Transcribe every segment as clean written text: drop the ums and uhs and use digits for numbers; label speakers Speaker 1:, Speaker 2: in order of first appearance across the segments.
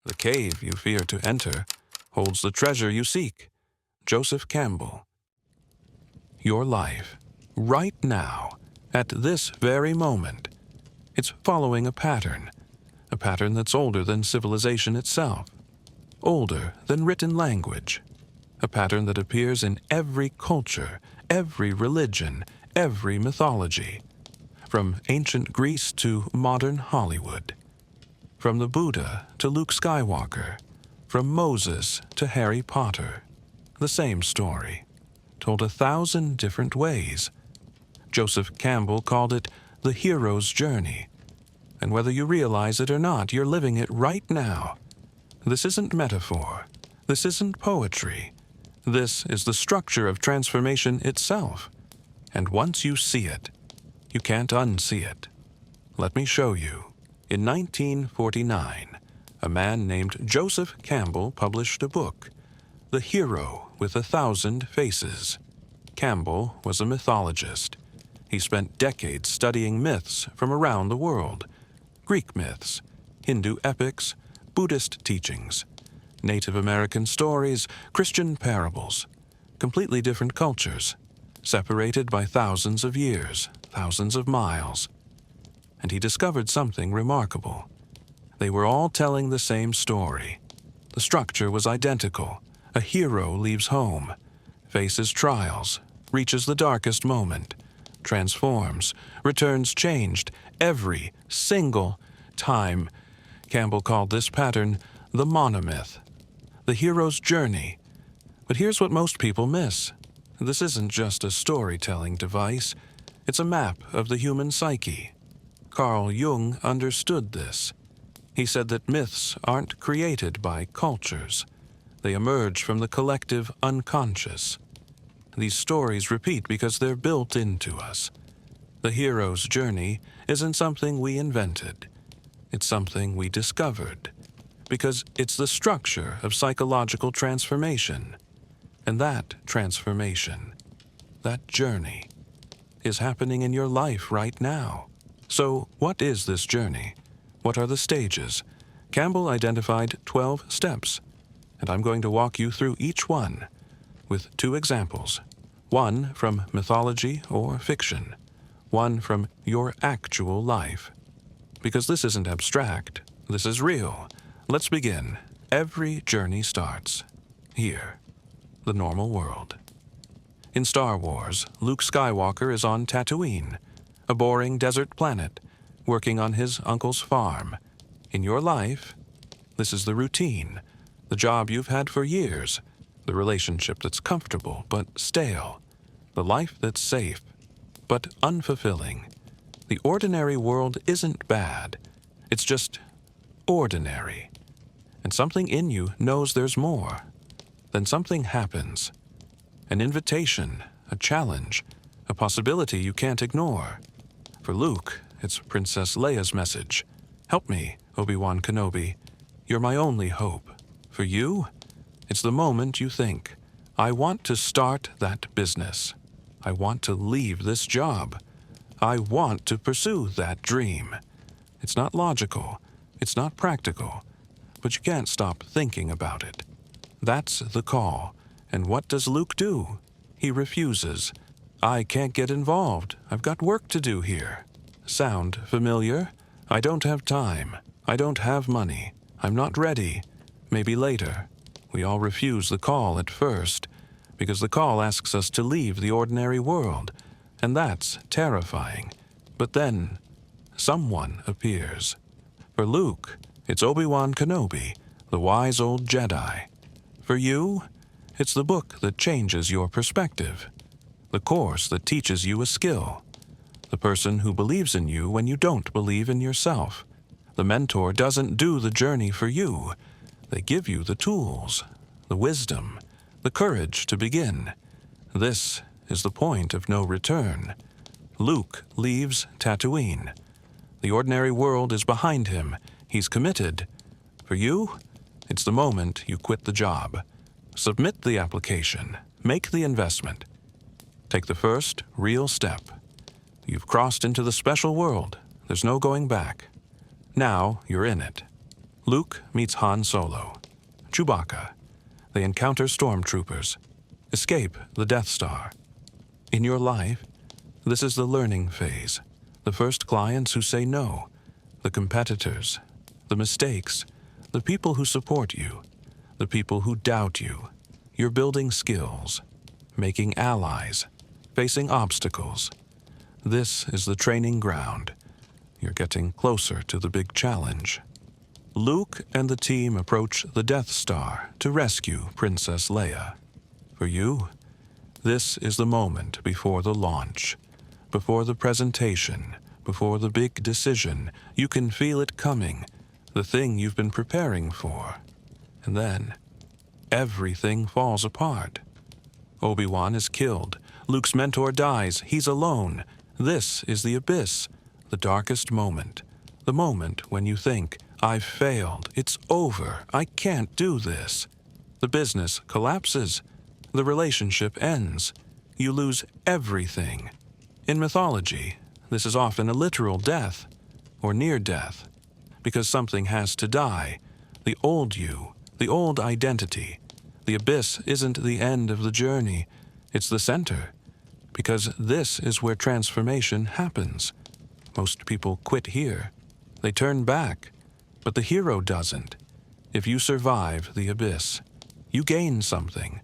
Speaker 1: The cave you fear to enter holds the treasure you seek. Joseph Campbell. Your life, right now, at this very moment, it's following a pattern that's older than civilization itself, older than written language, a pattern that appears in every culture, every religion, every mythology, from ancient Greece to modern Hollywood, from the Buddha to Luke Skywalker, from Moses to Harry Potter. The same story, told 1,000 different ways. Joseph Campbell called it the hero's journey. And whether you realize it or not, you're living it right now. This isn't metaphor. This isn't poetry. This is the structure of transformation itself. And once you see it, you can't unsee it. Let me show you. In 1949, a man named Joseph Campbell published a book, The Hero with 1,000 Faces. Campbell was a mythologist. He spent decades studying myths from around the world. Greek myths, Hindu epics, Buddhist teachings, Native American stories, Christian parables. Completely different cultures, separated by thousands of years, thousands of miles. And he discovered something remarkable. They were all telling the same story. The structure was identical. A hero leaves home, faces trials, reaches the darkest moment, transforms, returns changed every single time. Campbell called this pattern the monomyth, the hero's journey. But here's what most people miss. This isn't just a storytelling device. It's a map of the human psyche. Carl Jung understood this. He said that myths aren't created by cultures. They emerge from the collective unconscious. These stories repeat because they're built into us. The hero's journey isn't something we invented. It's something we discovered, because it's the structure of psychological transformation. And that transformation, that journey, is happening in your life right now. So, what is this journey? What are the stages? Campbell identified 12 steps, and I'm going to walk you through each one with 2 examples. One from mythology or fiction, one from your actual life. Because this isn't abstract, this is real. Let's begin. Every journey starts here, the normal world. In Star Wars, Luke Skywalker is on Tatooine, a boring desert planet, working on his uncle's farm. In your life, this is the routine, the job you've had for years, the relationship that's comfortable but stale, the life that's safe but unfulfilling. The ordinary world isn't bad. It's just ordinary. And something in you knows there's more. Then something happens. An invitation, a challenge, a possibility you can't ignore. For Luke, it's Princess Leia's message. Help me, Obi-Wan Kenobi. You're my only hope. For you, it's the moment you think, I want to start that business. I want to leave this job. I want to pursue that dream. It's not logical. It's not practical. But you can't stop thinking about it. That's the call. And what does Luke do? He refuses. I can't get involved. I've got work to do here. Sound familiar? I don't have time. I don't have money. I'm not ready. Maybe later. We all refuse the call at first, because the call asks us to leave the ordinary world, and that's terrifying. But then, someone appears. For Luke, it's Obi-Wan Kenobi, the wise old Jedi. For you, it's the book that changes your perspective, the course that teaches you a skill, the person who believes in you when you don't believe in yourself. The mentor doesn't do the journey for you. They give you the tools, the wisdom, the courage to begin. This is the point of no return. Luke leaves Tatooine. The ordinary world is behind him. He's committed. For you, it's the moment you quit the job. Submit the application. Make the investment. Take the first real step. You've crossed into the special world. There's no going back. Now you're in it. Luke meets Han Solo. Chewbacca. They encounter stormtroopers. Escape the Death Star. In your life, this is the learning phase. The first clients who say no. The competitors. The mistakes. The people who support you. The people who doubt you. You're building skills. Making allies. Facing obstacles. This is the training ground. You're getting closer to the big challenge. Luke and the team approach the Death Star to rescue Princess Leia. For you, this is the moment before the launch, before the presentation, before the big decision. You can feel it coming, the thing you've been preparing for. And then, everything falls apart. Obi-Wan is killed. Luke's mentor dies. He's alone. This is the abyss, the darkest moment. The moment when you think, I've failed. It's over. I can't do this. The business collapses. The relationship ends. You lose everything. In mythology, this is often a literal death, or near death, because something has to die. The old you, the old identity. The abyss isn't the end of the journey. It's the center, because this is where transformation happens. Most people quit here. They turn back, but the hero doesn't. If you survive the abyss, you gain something.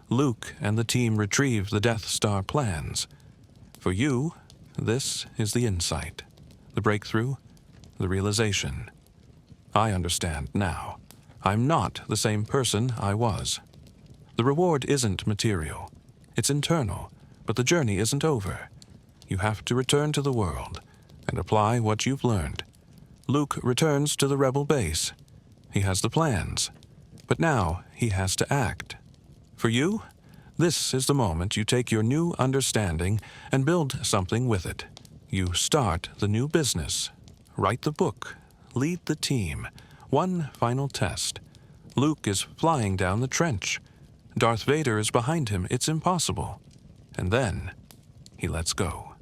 Speaker 1: Luke and the team retrieve the Death Star plans. For you, this is the insight, the breakthrough, the realization. I understand now. I'm not the same person I was. The reward isn't material. It's internal, but the journey isn't over. You have to return to the world and apply what you've learned. Luke returns to the rebel base. He has the plans, but now he has to act. For you, this is the moment you take your new understanding and build something with it. You start the new business, write the book, lead the team. One final test. Luke is flying down the trench. Darth Vader is behind him. It's impossible. And then, he lets go.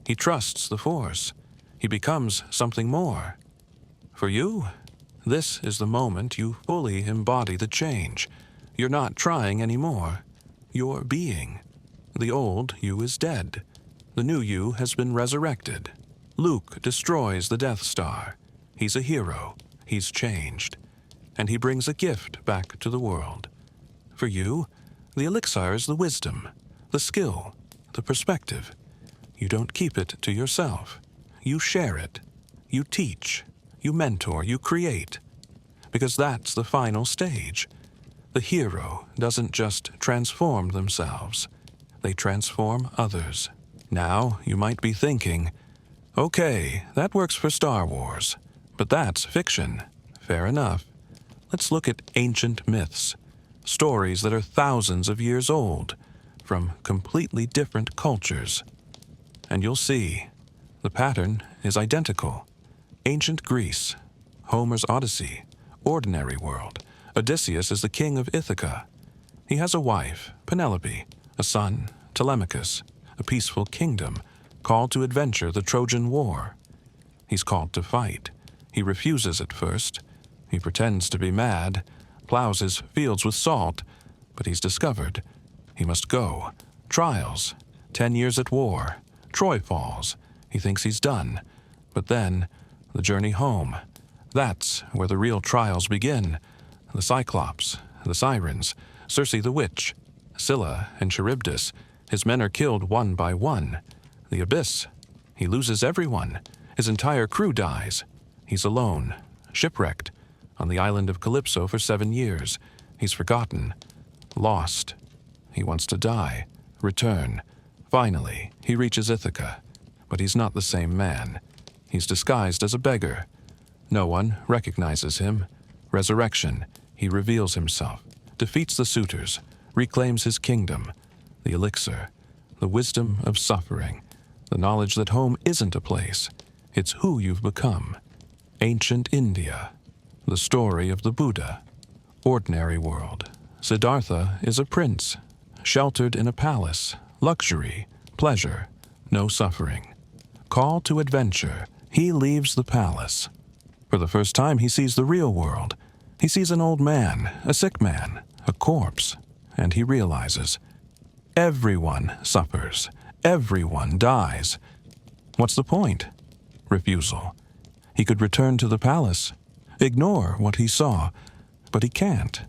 Speaker 1: He trusts the Force. He becomes something more. For you, this is the moment you fully embody the change. You're not trying anymore. You're being. The old you is dead. The new you has been resurrected. Luke destroys the Death Star. He's a hero. He's changed. And he brings a gift back to the world. For you, the Elixir is the wisdom, the skill, the perspective. You don't keep it to yourself. You share it. You teach. You mentor. You create. Because that's the final stage. The hero doesn't just transform themselves. They transform others. Now you might be thinking, okay, that works for Star Wars, but that's fiction. Fair enough. Let's look at ancient myths, stories that are thousands of years old, from completely different cultures. And you'll see, the pattern is identical. Ancient Greece, Homer's Odyssey, ordinary world. Odysseus is the king of Ithaca. He has a wife, Penelope, a son, Telemachus, a peaceful kingdom, called to adventure the Trojan War. He's called to fight. He refuses at first. He pretends to be mad, plows his fields with salt, but he's discovered. He must go. Trials. 10 years at war. Troy falls. He thinks he's done. But then, the journey home. That's where the real trials begin. The Cyclops, the Sirens, Circe the Witch, Scylla and Charybdis. His men are killed one by one. The Abyss. He loses everyone. His entire crew dies. He's alone, shipwrecked, on the island of Calypso for 7 years. He's forgotten, lost. He wants to die, return. Finally, he reaches Ithaca, but he's not the same man. He's disguised as a beggar. No one recognizes him. Resurrection. He reveals himself, defeats the suitors, reclaims his kingdom. The elixir, the wisdom of suffering, the knowledge that home isn't a place. It's who you've become. Ancient India. The story of the Buddha. Ordinary world. Siddhartha is a prince, sheltered in a palace. Luxury, pleasure, no suffering. Call to adventure. He leaves the palace. For the first time, he sees the real world. He sees an old man, a sick man, a corpse, and he realizes everyone suffers. Everyone dies. What's the point? Refusal. He could return to the palace, ignore what he saw, but he can't.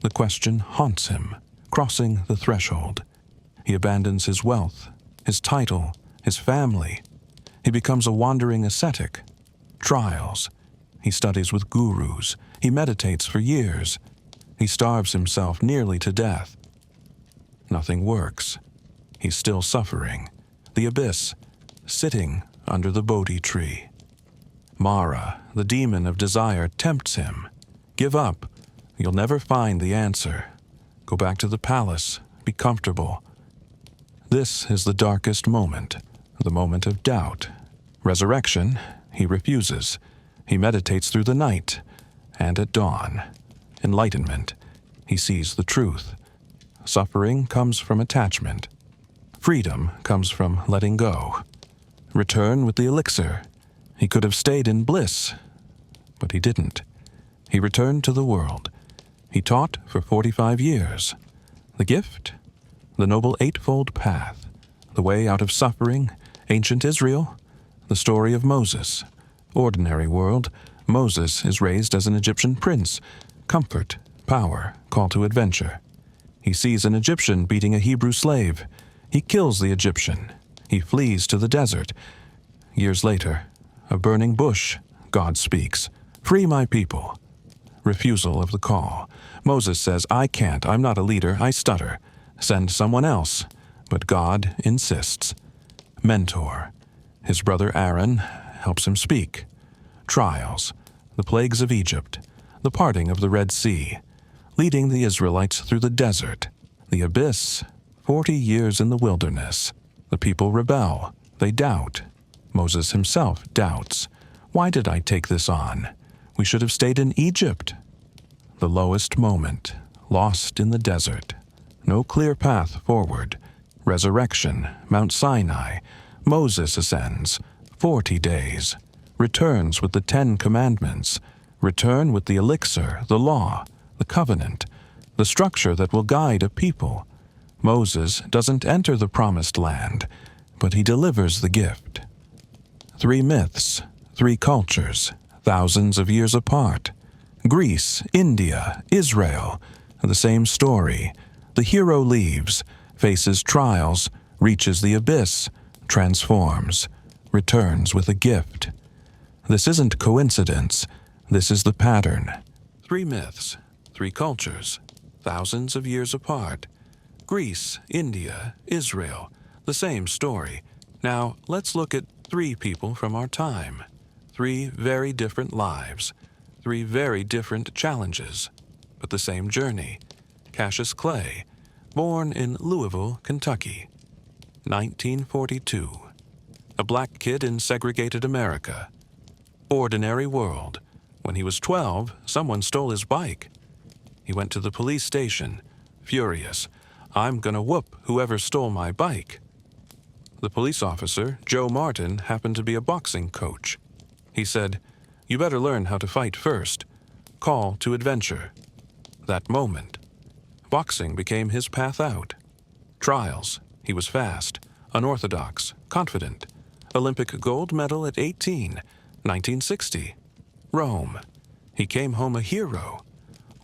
Speaker 1: The question haunts him, crossing the threshold. He abandons his wealth, his title, his family. He becomes a wandering ascetic. Trials. He studies with gurus. He meditates for years. He starves himself nearly to death. Nothing works. He's still suffering. The abyss, sitting under the Bodhi tree. Mara, the demon of desire, tempts him. Give up. You'll never find the answer. Go back to the palace. Be comfortable. This is the darkest moment, the moment of doubt. Resurrection, he refuses. He meditates through the night, and at dawn. Enlightenment, he sees the truth. Suffering comes from attachment. Freedom comes from letting go. Return with the elixir. He could have stayed in bliss, but he didn't. He returned to the world. He taught for 45 years. The gift? The Noble Eightfold Path. The way out of suffering, ancient Israel. The story of Moses. Ordinary world, Moses is raised as an Egyptian prince. Comfort, power, call to adventure. He sees an Egyptian beating a Hebrew slave. He kills the Egyptian. He flees to the desert. Years later, a burning bush, God speaks. Free my people. Refusal of the call. Moses says, I can't, I'm not a leader, I stutter. Send someone else. But God insists. Mentor. His brother Aaron helps him speak. Trials. The plagues of Egypt. The parting of the Red Sea. Leading the Israelites through the desert. The abyss. 40 years in the wilderness. The people rebel. They doubt. Moses himself doubts. Why did I take this on? We should have stayed in Egypt. The lowest moment. Lost in the desert. No clear path forward. Resurrection. Mount Sinai. Moses ascends. 40 days. Returns with the 10 Commandments. Return with the elixir, the law, the covenant, the structure that will guide a people. Moses doesn't enter the promised land, but he delivers the gift. 3 myths, 3 cultures, thousands of years apart. Greece, India, Israel, the same story. The hero leaves, faces trials, reaches the abyss, transforms, returns with a gift. This isn't coincidence. This is the pattern. 3 myths, 3 cultures, thousands of years apart. Greece, India, Israel, the same story. Now, let's look at 3 people from our time. 3 very different lives. 3 very different challenges, but the same journey. Cassius Clay, born in Louisville, Kentucky. 1942. A black kid in segregated America. Ordinary world. When he was 12, someone stole his bike. He went to the police station, furious. I'm gonna whoop whoever stole my bike. The police officer, Joe Martin, happened to be a boxing coach. He said, you better learn how to fight first. Call to adventure. That moment. Boxing became his path out. Trials. He was fast, unorthodox, confident. Olympic gold medal at 18, 1960. Rome. He came home a hero.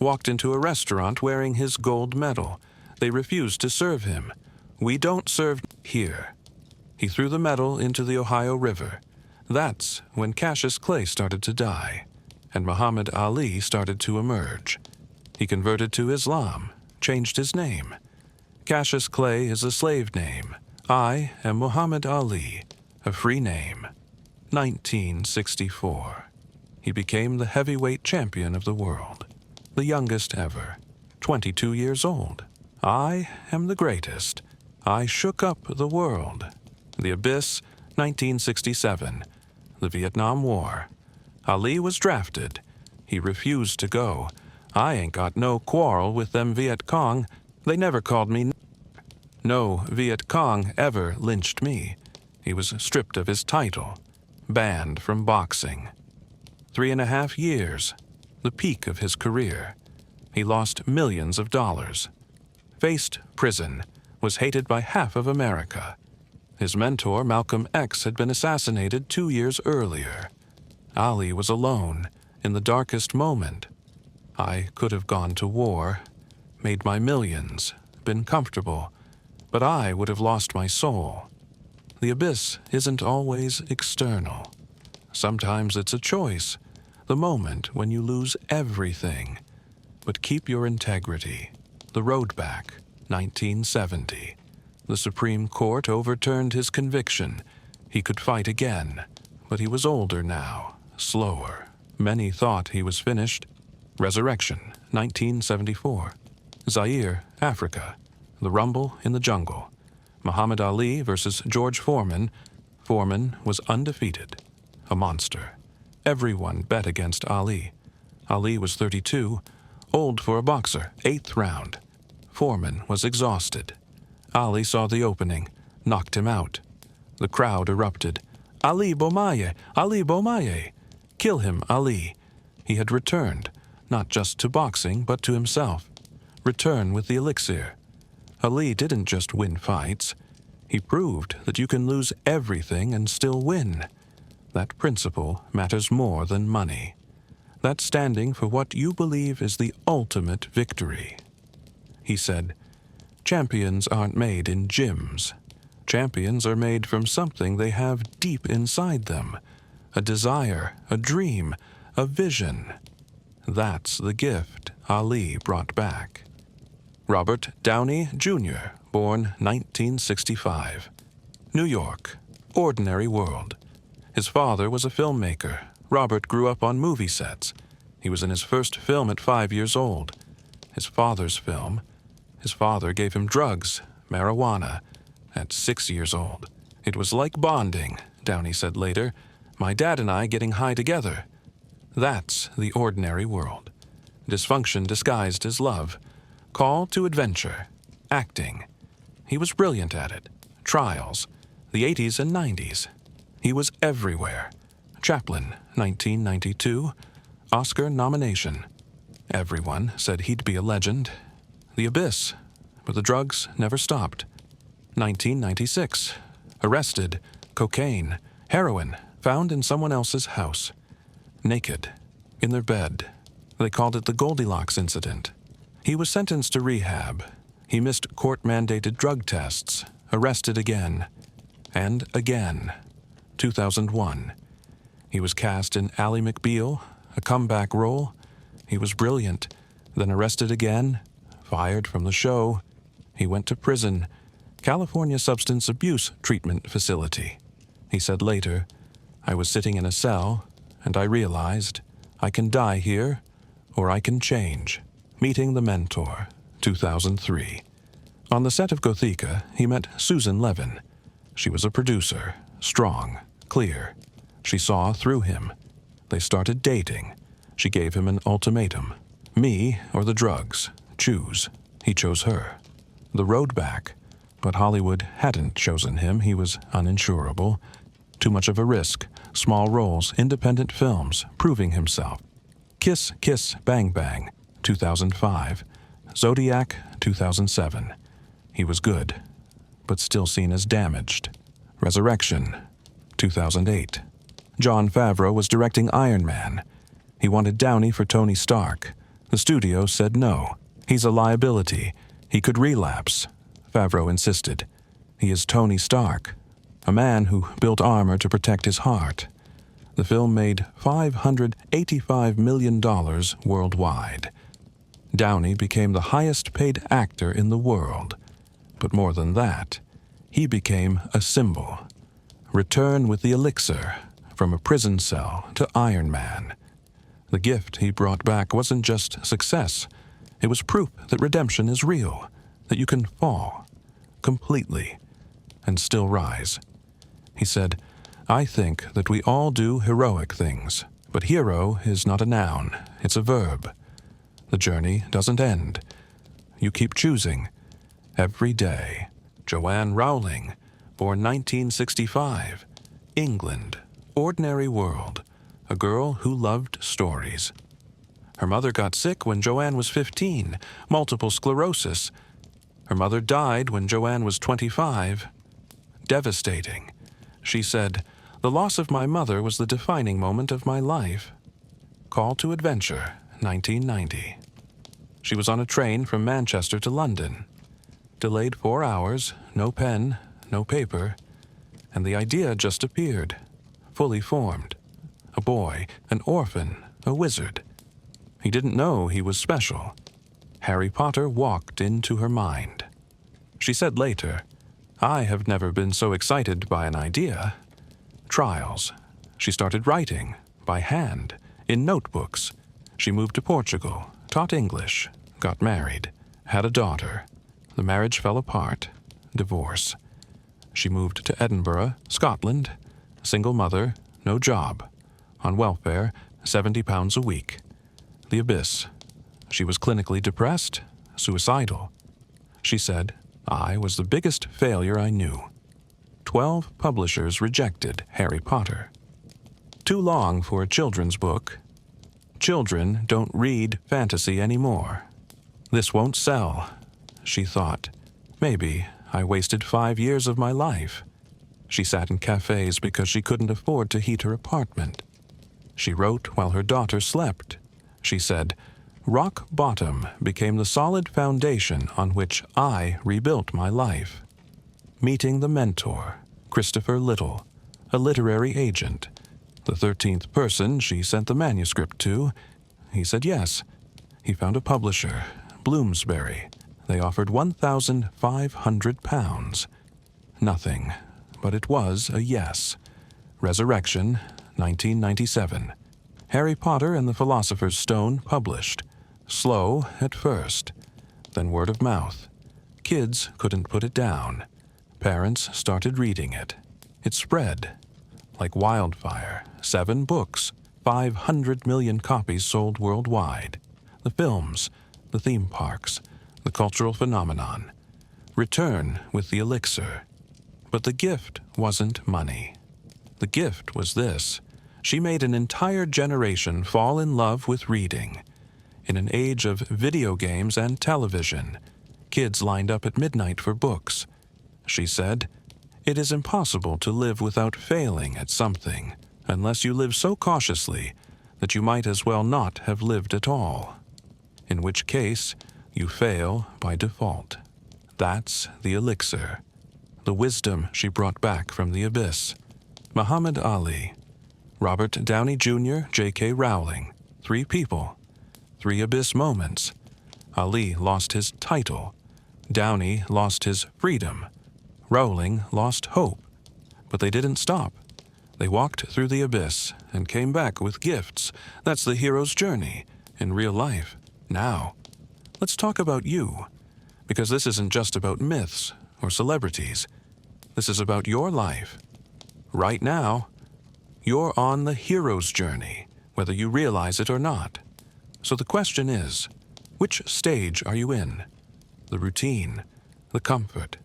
Speaker 1: Walked into a restaurant wearing his gold medal. They refused to serve him. We don't serve here. He threw the medal into the Ohio River. That's when Cassius Clay started to die, and Muhammad Ali started to emerge. He converted to Islam, changed his name. Cassius Clay is a slave name. I am Muhammad Ali, a free name. 1964. He became the heavyweight champion of the world, the youngest ever, 22 years old. I am the greatest. I shook up the world. The Abyss, 1967. The Vietnam War. Ali was drafted. He refused to go. I ain't got no quarrel with them Viet Cong. They never called me. No Viet Cong ever lynched me. He was stripped of his title, banned from boxing. 3.5 years, the peak of his career. He lost millions of dollars. Faced prison, was hated by half of America. His mentor, Malcolm X, had been assassinated 2 years earlier. Ali was alone, in the darkest moment. I could have gone to war, made my millions, been comfortable, but I would have lost my soul. The abyss isn't always external. Sometimes it's a choice, the moment when you lose everything. But keep your integrity. The road back, 1970. The Supreme Court overturned his conviction. He could fight again, but he was older now, slower. Many thought he was finished. Resurrection, 1974. Zaire, Africa. The rumble in the jungle. Muhammad Ali versus George Foreman. Foreman was undefeated. A monster. Everyone bet against Ali. Ali was 32, old for a boxer, 8th round. Foreman was exhausted. Ali saw the opening, knocked him out. The crowd erupted. Ali Bomaye! Ali Bomaye! Kill him, Ali. He had returned, not just to boxing, but to himself. Return with the Elixir. Ali didn't just win fights. He proved that you can lose everything and still win. That principle matters more than money. That's standing for what you believe is the ultimate victory. He said, "Champions aren't made in gyms. Champions are made from something they have deep inside them. A desire, a dream, a vision. That's the gift Ali brought back." Robert Downey, Jr., born 1965. New York, ordinary world. His father was a filmmaker. Robert grew up on movie sets. He was in his first film at 5 years old. His father's film. His father gave him drugs, marijuana, at 6 years old. "It was like bonding," Downey said later. "My dad and I getting high together." That's the ordinary world. Dysfunction disguised as love. Call to adventure. Acting. He was brilliant at it. Trials. The 80s and 90s. He was everywhere. Chaplin, 1992. Oscar nomination. Everyone said he'd be a legend. The abyss. But the drugs never stopped. 1996. Arrested. Cocaine. Heroin. Found in someone else's house. Naked. In their bed. They called it the Goldilocks incident. He was sentenced to rehab. He missed court-mandated drug tests. Arrested again. And again. 2001. He was cast in Ally McBeal, a comeback role. He was brilliant. Then arrested again. Fired from the show. He went to prison. California Substance Abuse Treatment Facility. He said later, "I was sitting in a cell, and I realized I can die here, or I can change." Meeting the Mentor, 2003. On the set of Gothika, he met Susan Levin. She was a producer, strong, clear. She saw through him. They started dating. She gave him an ultimatum. Me or the drugs. Choose. He chose her. The road back. But Hollywood hadn't chosen him. He was uninsurable. Too much of a risk. Small roles, independent films, proving himself. Kiss, Kiss, Bang Bang, 2005. Zodiac, 2007. He was good, but still seen as damaged. Resurrection, 2008. Jon Favreau was directing Iron Man. He wanted Downey for Tony Stark. The studio said no. He's a liability. He could relapse. Favreau insisted. He is Tony Stark, a man who built armor to protect his heart. The film made $585 million worldwide. Downey became the highest-paid actor in the world. But more than that, he became a symbol. Return with the Elixir, from a prison cell to Iron Man. The gift he brought back wasn't just success. It was proof that redemption is real, that you can fall completely and still rise. He said, "I think that we all do heroic things, but hero is not a noun, it's a verb. The journey doesn't end. You keep choosing every day." Joanne Rowling, born 1965, England, ordinary world. a girl who loved stories. Her mother got sick when Joanne was 15, multiple sclerosis. Her mother died when Joanne was 25. Devastating. She said, "The loss of my mother was the defining moment of my life." Call to Adventure, 1990. She was on a train from Manchester to London. Delayed 4 hours, no pen, no paper, and the idea just appeared, fully formed. A boy, an orphan, a wizard. He didn't know he was special. Harry Potter walked into her mind. She said later, "I have never been so excited by an idea." Trials. She started writing, by hand, in notebooks. She moved to Portugal, taught English, got married, had a daughter. The marriage fell apart. Divorce. She moved to Edinburgh, Scotland. Single mother, no job. On welfare, £70 a week. The abyss. She was clinically depressed, suicidal. She said, "I was the biggest failure I knew." 12 publishers rejected Harry Potter. Too long for a children's book. Children don't read fantasy anymore. This won't sell, she thought. Maybe I wasted 5 years of my life. She sat in cafes because she couldn't afford to heat her apartment. She wrote while her daughter slept. She said, "Rock bottom became the solid foundation on which I rebuilt my life." Meeting the mentor, Christopher Little, a literary agent. The 13th person she sent the manuscript to. He said yes. He found a publisher, Bloomsbury. They offered £1,500. Nothing, but it was a yes. Resurrection, 1997. Harry Potter and the Philosopher's Stone published. Slow at first, then word of mouth. Kids couldn't put it down. Parents started reading it. It spread like wildfire. 7 books, 500 million copies sold worldwide. The films, the theme parks, the cultural phenomenon. Return with the Elixir. But the gift wasn't money. The gift was this. She made an entire generation fall in love with reading. In an age of video games and television, kids lined up at midnight for books. She said, "It is impossible to live without failing at something, unless you live so cautiously that you might as well not have lived at all. In which case, you fail by default." That's the elixir. The wisdom she brought back from the abyss. Muhammad Ali, Robert Downey Jr., J.K. Rowling. 3 people. 3 abyss moments. Ali lost his title. Downey lost his freedom. Rowling lost hope. But they didn't stop. They walked through the abyss and came back with gifts. That's the hero's journey in real life. Now, let's talk about you. Because this isn't just about myths or celebrities. This is about your life. Right now, you're on the hero's journey, whether you realize it or not. So the question is, which stage are you in? The routine, the comfort,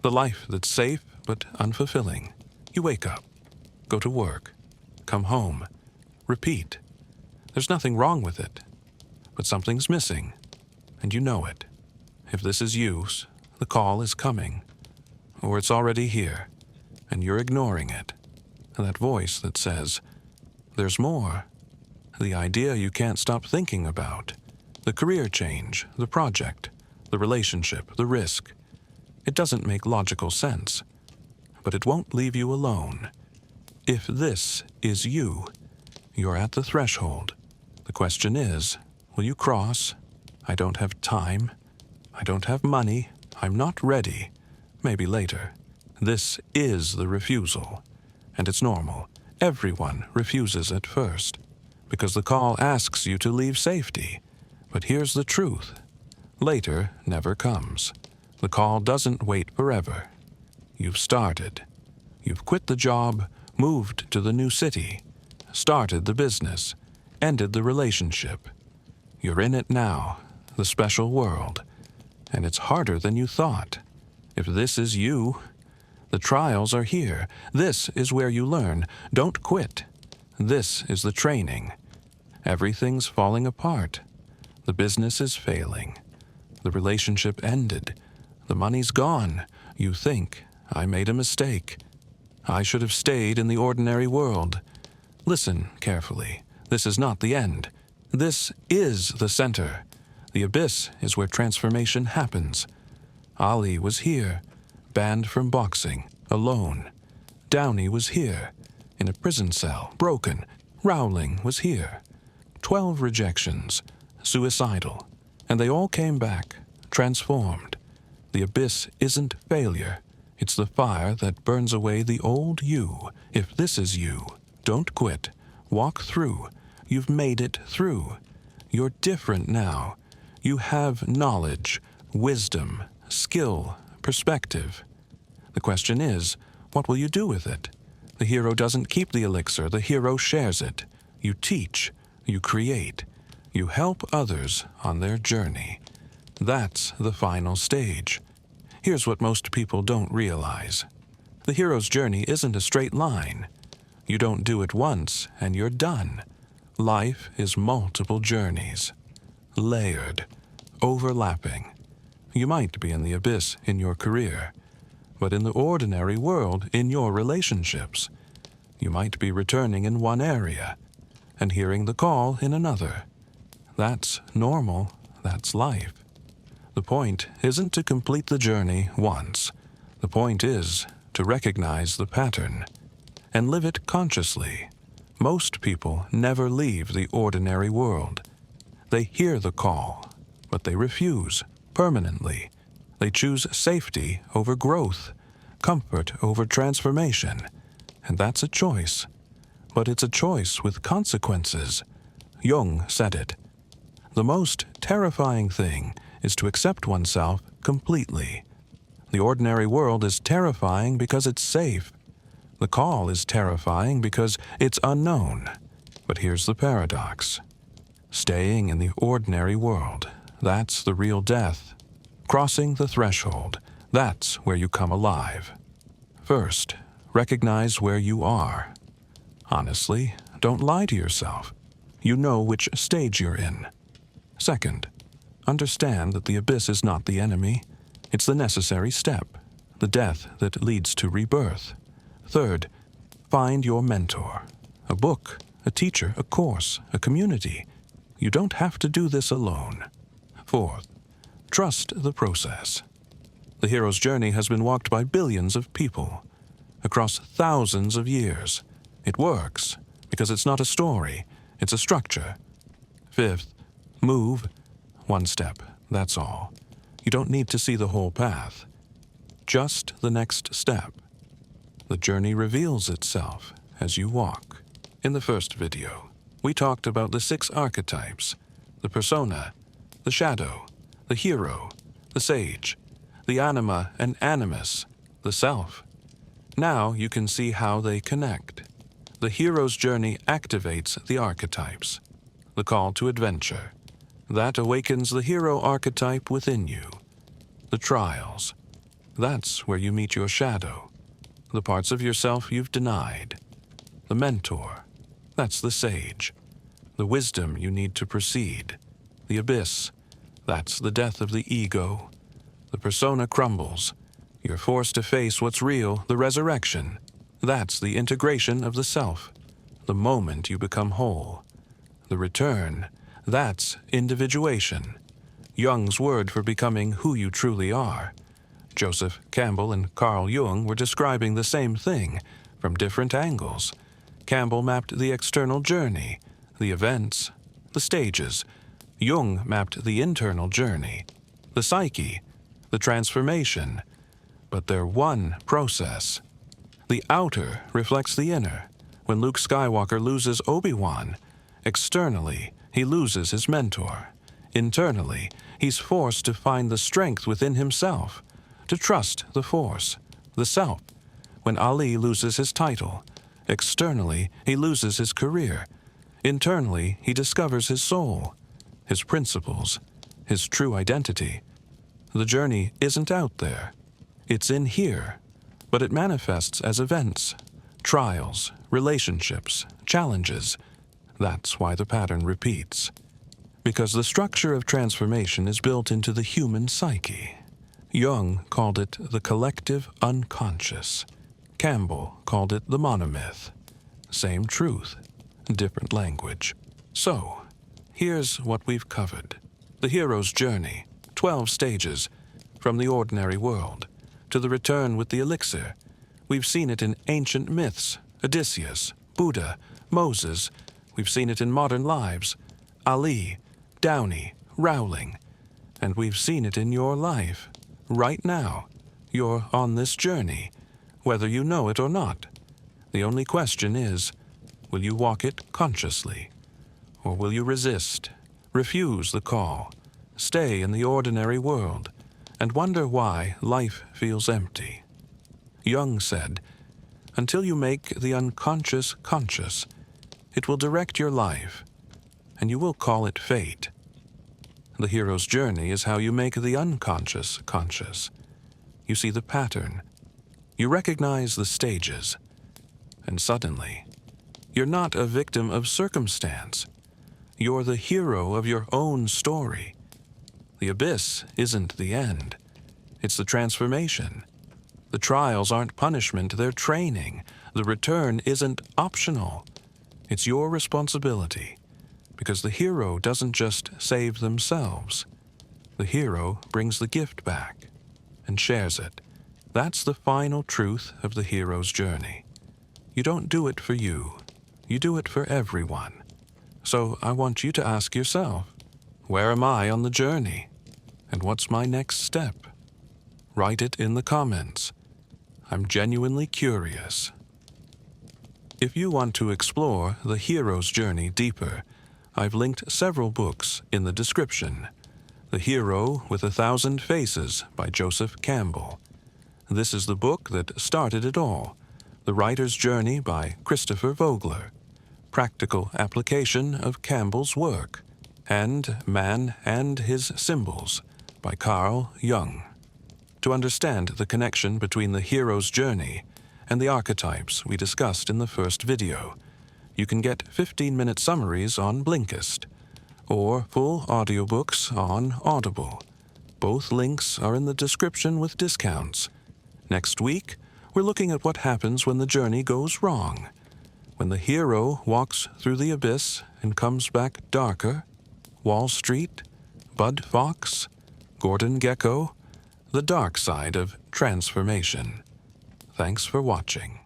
Speaker 1: the life that's safe but unfulfilling. You wake up, go to work, come home, repeat. There's nothing wrong with it, but something's missing, and you know it. If this is you, the call is coming, or it's already here, and you're ignoring it. That voice that says, "There's more." The idea you can't stop thinking about. The career change, the project, the relationship, the risk. It doesn't make logical sense, but it won't leave you alone. If this is you, you're at the threshold. The question is, will you cross? "I don't have time. I don't have money. I'm not ready. Maybe later." This is the refusal. And it's normal. Everyone refuses at first, because the call asks you to leave safety. But here's the truth. Later never comes. The call doesn't wait forever. You've started. You've quit the job, moved to the new city, started the business, ended the relationship. You're in it now, the special world. And it's harder than you thought. If this is you, the trials are here. This is where you learn. Don't quit. This is the training. Everything's falling apart. The business is failing. The relationship ended. The money's gone. You think, I made a mistake. I should have stayed in the ordinary world. Listen carefully. This is not the end. This is the center. The abyss is where transformation happens. Ali was here, banned from boxing, alone. Downey was here, in a prison cell, broken. Rowling was here. 12 rejections, suicidal, and they all came back, transformed. The abyss isn't failure. It's the fire that burns away the old you. If this is you, don't quit. Walk through. You've made it through. You're different now. You have knowledge, wisdom, skill, perspective. The question is, what will you do with it? The hero doesn't keep the elixir. The hero shares it. You teach. You create. You help others on their journey. That's the final stage. Here's what most people don't realize. The hero's journey isn't a straight line. You don't do it once and you're done. Life is multiple journeys, layered, overlapping. You might be in the abyss in your career, but in the ordinary world, in your relationships, you might be returning in one area and hearing the call in another. That's normal. That's life. The point isn't to complete the journey once. The point is to recognize the pattern and live it consciously. Most people never leave the ordinary world. They hear the call, but they refuse permanently. They choose safety over growth, comfort over transformation, and that's a choice. But it's a choice with consequences. Jung said it. The most terrifying thing is to accept oneself completely. The ordinary world is terrifying because it's safe. The call is terrifying because it's unknown. But here's the paradox. Staying in the ordinary world, that's the real death. Crossing the threshold, that's where you come alive. First, recognize where you are. Honestly, don't lie to yourself. You know which stage you're in. Second, understand that the abyss is not the enemy. It's the necessary step, the death that leads to rebirth. Third, find your mentor. A book, a teacher, a course, a community. You don't have to do this alone. Fourth, trust the process. The hero's journey has been walked by billions of people across thousands of years. It works because it's not a story, it's a structure. Fifth, move one step, that's all. You don't need to see the whole path. Just the next step. The journey reveals itself as you walk. In the first video, we talked about the 6 archetypes: the persona, the shadow, the hero, the sage, the anima and animus, the self. Now you can see how they connect. The hero's journey activates the archetypes. The call to adventure. That awakens the hero archetype within you. The trials. That's where you meet your shadow. The parts of yourself you've denied. The mentor. That's the sage. The wisdom you need to proceed. The abyss. That's the death of the ego. The persona crumbles. You're forced to face what's real, the resurrection. That's the integration of the self. The moment you become whole. The return. That's individuation. Jung's word for becoming who you truly are. Joseph Campbell and Carl Jung were describing the same thing from different angles. Campbell mapped the external journey, the events, the stages. Jung mapped the internal journey, the psyche, the transformation. But they're one process. The outer reflects the inner. When Luke Skywalker loses Obi-Wan, externally, he loses his mentor. Internally, he's forced to find the strength within himself, to trust the Force, the self. When Ali loses his title, externally, he loses his career. Internally, he discovers his soul, his principles, his true identity. The journey isn't out there. It's in here, but it manifests as events, trials, relationships, challenges. That's why the pattern repeats. Because the structure of transformation is built into the human psyche. Jung called it the collective unconscious. Campbell called it the monomyth. Same truth, different language. So, here's what we've covered. The hero's journey, 12 stages, from the ordinary world to the return with the elixir. We've seen it in ancient myths, Odysseus, Buddha, Moses. We've seen it in modern lives, Ali, Downey, Rowling. And we've seen it in your life. Right now, you're on this journey, whether you know it or not. The only question is, will you walk it consciously? Or will you resist, refuse the call, stay in the ordinary world, and wonder why life feels empty? Jung said, until you make the unconscious conscious, it will direct your life, and you will call it fate. The hero's journey is how you make the unconscious conscious. You see the pattern. You recognize the stages. And suddenly, you're not a victim of circumstance. You're the hero of your own story. The abyss isn't the end. It's the transformation. The trials aren't punishment, they're training. The return isn't optional. It's your responsibility. Because the hero doesn't just save themselves. The hero brings the gift back and shares it. That's the final truth of the hero's journey. You don't do it for you. You do it for everyone. So I want you to ask yourself, where am I on the journey? And what's my next step? Write it in the comments. I'm genuinely curious. If you want to explore the hero's journey deeper, I've linked several books in the description. The Hero with 1,000 Faces by Joseph Campbell. This is the book that started it all. The Writer's Journey by Christopher Vogler. Practical application of Campbell's work. And Man and His Symbols by Carl Jung. To understand the connection between the hero's journey and the archetypes we discussed in the first video, you can get 15-minute summaries on Blinkist, or full audiobooks on Audible. Both links are in the description with discounts. Next week, we're looking at what happens when the journey goes wrong. When the hero walks through the abyss and comes back darker. Wall Street, Bud Fox, Gordon Gekko, the dark side of transformation. Thanks for watching.